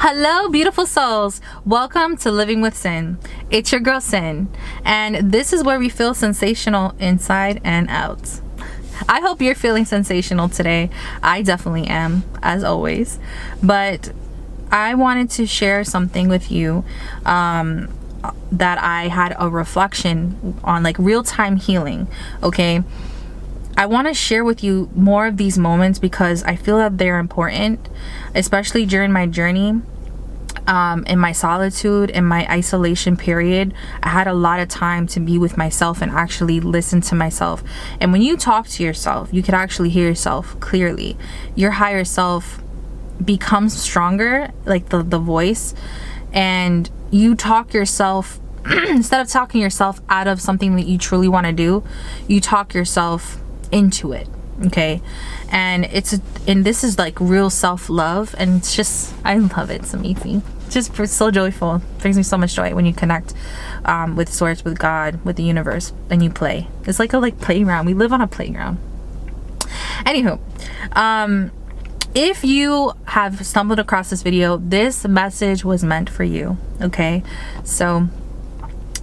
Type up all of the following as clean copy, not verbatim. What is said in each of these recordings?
Hello, beautiful souls. Welcome to Living with Sin. It's your girl Sin, and this is where we feel sensational inside and out. I hope you're feeling sensational today. I definitely am, as always. But I wanted to share something with you that I had a reflection on, like real-time healing. Okay, I want to share with you more of these moments because I feel that they're important, especially during my journey, in my solitude, in my isolation period. I had a lot of time to be with myself and actually listen to myself. And when you talk to yourself, you can actually hear yourself clearly. Your higher self becomes stronger, like the voice, and you talk yourself instead of talking yourself out of something that you truly want to do, you talk yourself into it. Okay, and this is like real self-love, and it's just, I love it. It's amazing. It's just so joyful. It brings me so much joy when you connect with source, with God, with the universe, and you play. It's like a playground. We live on a playground. Anywho, if you have stumbled across this video, this message was meant for you. Okay, so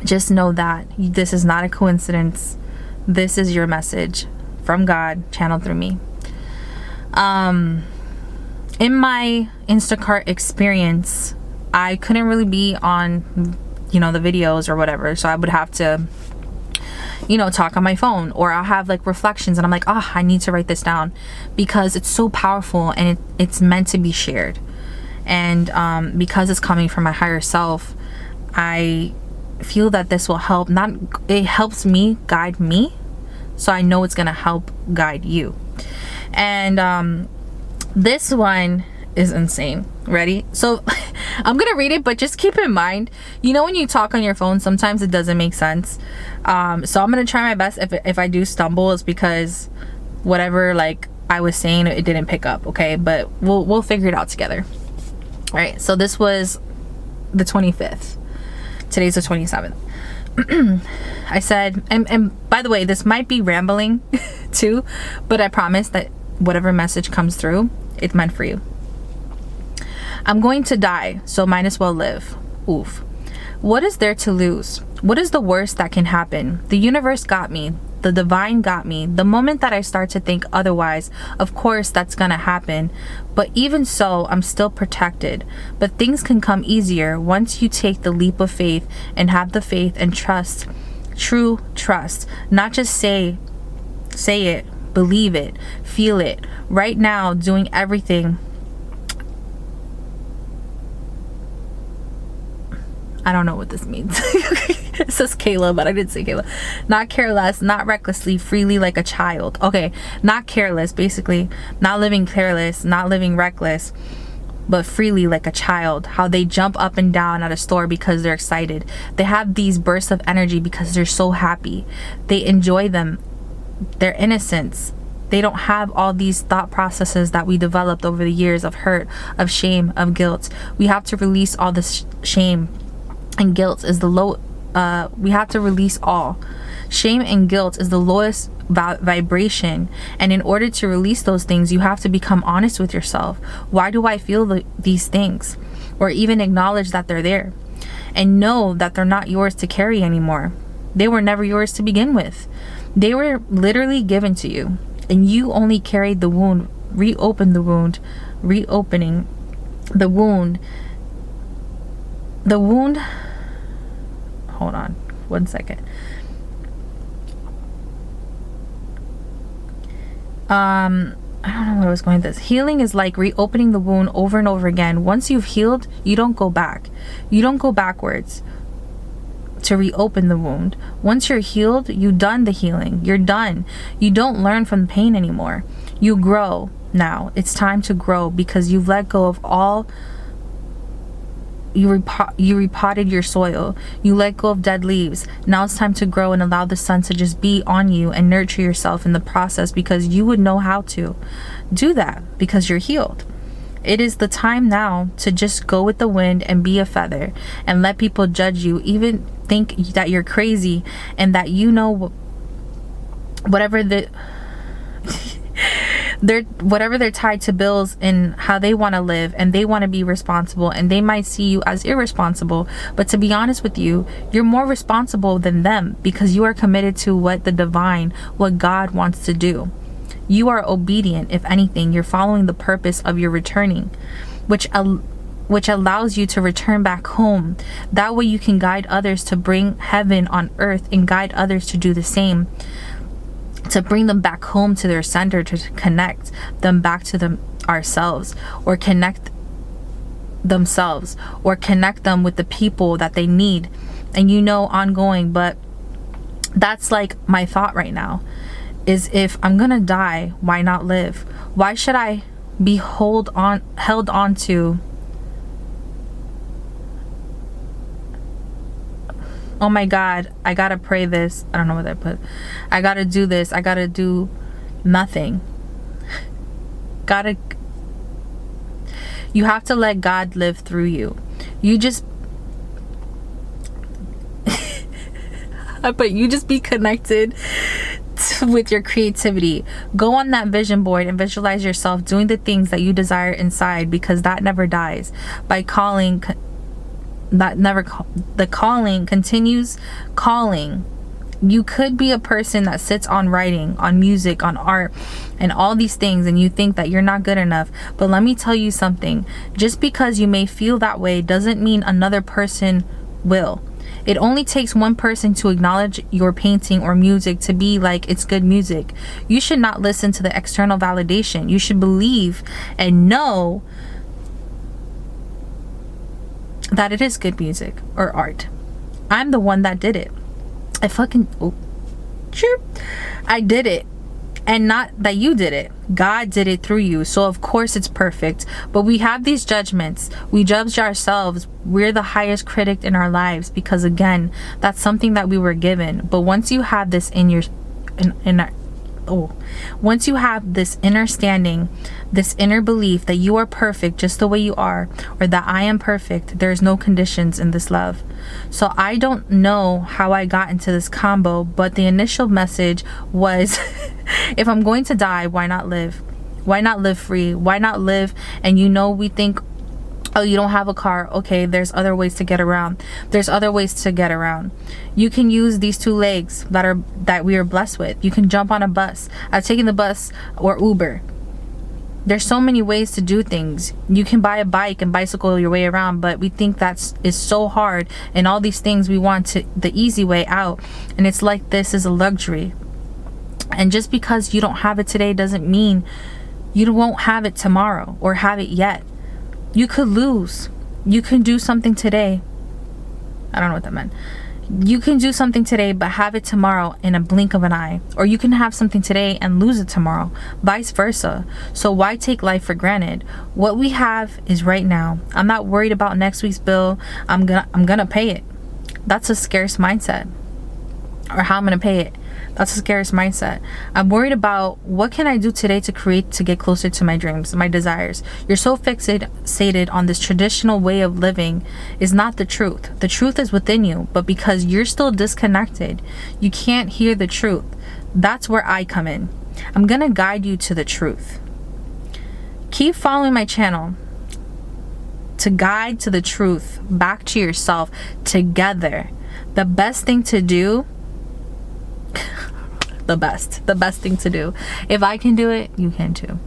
just know that this is not a coincidence. This is your message from God, channeled through me. In my Instacart experience, I couldn't really be on, the videos or whatever. So I would have to, talk on my phone, or I'll have like reflections and I'm like, I need to write this down because it's so powerful and it's meant to be shared. And because it's coming from my higher self, I feel that this will help. It helps me guide me. So I know it's going to help guide you. And this one is insane. Ready? So I'm going to read it, but just keep in mind, when you talk on your phone, sometimes it doesn't make sense. So I'm going to try my best. If I do stumble, it's because whatever I was saying, it didn't pick up. Okay, but we'll figure it out together. All right. So this was the 25th. Today's the 27th. I said, and by the way, this might be rambling too, but I promise that whatever message comes through, it's meant for you. I'm going to die, so might as well live. Oof. What is there to lose? What is the worst that can happen? The universe got me. The divine got me. The moment that I start to think otherwise, of course that's gonna happen. But even so, I'm still protected. But things can come easier once you take the leap of faith and have the faith and trust. True trust. Not just say it, believe it, feel it. Right now, doing everything. I don't know what this means. It says Kayla, but I didn't say Kayla. Not careless, not recklessly, freely like a child. Okay, not careless, basically. Not living careless, not living reckless, but freely like a child. How they jump up and down at a store because they're excited. They have these bursts of energy because they're so happy. They enjoy them. Their innocence. They don't have all these thought processes that we developed over the years of hurt, of shame, of guilt. We have to release all this shame and guilt is we have to release all. Shame and guilt is the lowest vibration, and in order to release those things, you have to become honest with yourself. Why do I feel these things? Or even acknowledge that they're there and know that they're not yours to carry anymore. They were never yours to begin with. They were literally given to you, and you only carried the wound. Reopen the wound. Reopening the wound. Hold on 1 second. I don't know what I was going with this. Healing is like reopening the wound over and over again. Once you've healed, you don't go back. You don't go backwards to reopen the wound. Once you're healed, you've done the healing. You're done. You don't learn from the pain anymore. You grow now. It's time to grow because you've let go of all. You repotted your soil. You let go of dead leaves. Now it's time to grow and allow the sun to just be on you and nurture yourself in the process, because you would know how to do that because you're healed. It is the time now to just go with the wind and be a feather and let people judge you, even think that you're crazy and that whatever they're tied to bills and how they want to live, and they want to be responsible, and they might see you as irresponsible. But to be honest with you, you're more responsible than them, because you are committed to what God wants to do. You are obedient. If anything, you're following the purpose of your returning, which allows you to return back home. That way you can guide others to bring heaven on earth, and guide others to do the same, to bring them back home to their center, to connect them back to ourselves, or connect themselves, or connect them with the people that they need, and ongoing. But that's like my thought right now, is if I'm gonna die, why not live? Why should I be held on to, oh my God, I gotta pray this, I don't know what I put, I gotta do this, I gotta do nothing. You have to let God live through you. You just but you just be connected with your creativity. Go on that vision board and visualize yourself doing the things that you desire inside, because that never dies. The calling continues calling. You could be a person that sits on writing, on music, on art, and all these things, and you think that you're not good enough. But let me tell you something. Just because you may feel that way doesn't mean another person will. It only takes one person to acknowledge your painting or music to be like it's good music. You should not listen to the external validation. You should believe and know that it is good music or art. I'm the one that did it. I did it. And not that you did it. God did it through you. So of course it's perfect. But we have these judgments. We judge ourselves. We're the highest critic in our lives, because again, that's something that we were given. But once you have this once you have this inner standing, this inner belief that you are perfect just the way you are, or that I am perfect, there's no conditions in this love. So I don't know how I got into this combo, but the initial message was if I'm going to die, why not live? Why not live free? Why not live? And we think, oh, you don't have a car. Okay, there's other ways to get around. There's other ways to get around. You can use these two legs that we are blessed with. You can jump on a bus. I've taken the bus or Uber. There's so many ways to do things. You can buy a bike and bicycle your way around, but we think that is so hard, and all these things we want the easy way out. And it's like this is a luxury. And just because you don't have it today doesn't mean you won't have it tomorrow or have it yet. You could lose. You can do something today. I don't know what that meant. You can do something today but have it tomorrow in a blink of an eye. Or you can have something today and lose it tomorrow. Vice versa. So why take life for granted? What we have is right now. I'm not worried about next week's bill. I'm gonna pay it. That's a scarce mindset. Or how I'm gonna pay it. That's a scarce mindset. I'm worried about what can I do today to get closer to my dreams, my desires. You're so fixated on this traditional way of living is not the truth. The truth is within you, but because you're still disconnected, you can't hear the truth. That's where I come in. I'm gonna guide you to the truth. Keep following my channel to guide to the truth, back to yourself together. The best thing to do the best thing to do. If I can do it, you can too.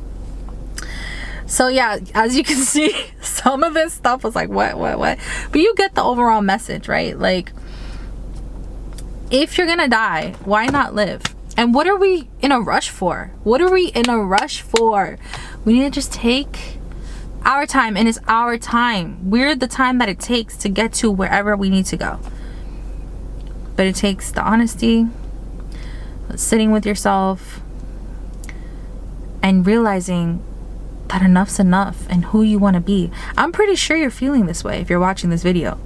So yeah, as you can see, some of this stuff was like what, but you get the overall message, right? Like, if you're gonna die, why not live? And what are we in a rush for? We need to just take our time, and it's our time. We're the time that it takes to get to wherever we need to go. But it takes the honesty, sitting with yourself, and realizing that enough's enough and who you want to be. I'm pretty sure you're feeling this way if you're watching this video.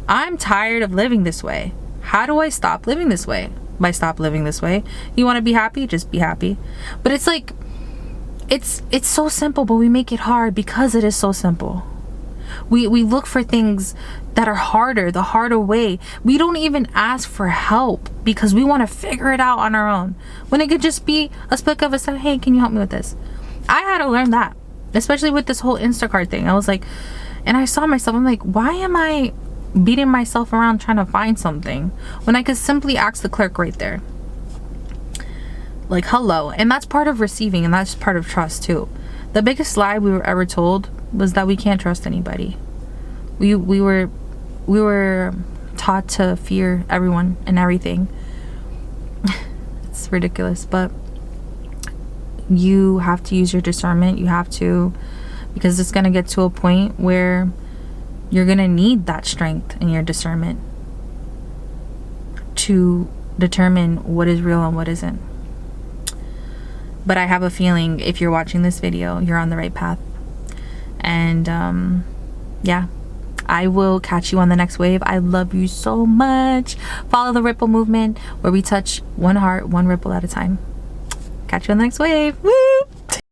I'm tired of living this way. How do I stop living this way? By stop living this way. You want to be happy? Just be happy. But it's like, it's so simple, but we make it hard because it is so simple. We look for things that are harder, the harder way. We don't even ask for help because we want to figure it out on our own. When it could just be a split of a second, hey, can you help me with this? I had to learn that, especially with this whole Instacart thing. I was like, and I saw myself, I'm like, why am I beating myself around trying to find something when I could simply ask the clerk right there? Like, hello. And that's part of receiving, and that's part of trust too. The biggest lie we were ever told was that we can't trust anybody. We were taught to fear everyone and everything. It's ridiculous, but you have to use your discernment. You have to, because it's going to get to a point where you're going to need that strength in your discernment to determine what is real and what isn't. But I have a feeling if you're watching this video, you're on the right path. And yeah, I will catch you on the next wave. I love you so much. Follow the Ripple Movement, where we touch one heart, one ripple at a time. Catch you on the next wave. Woo!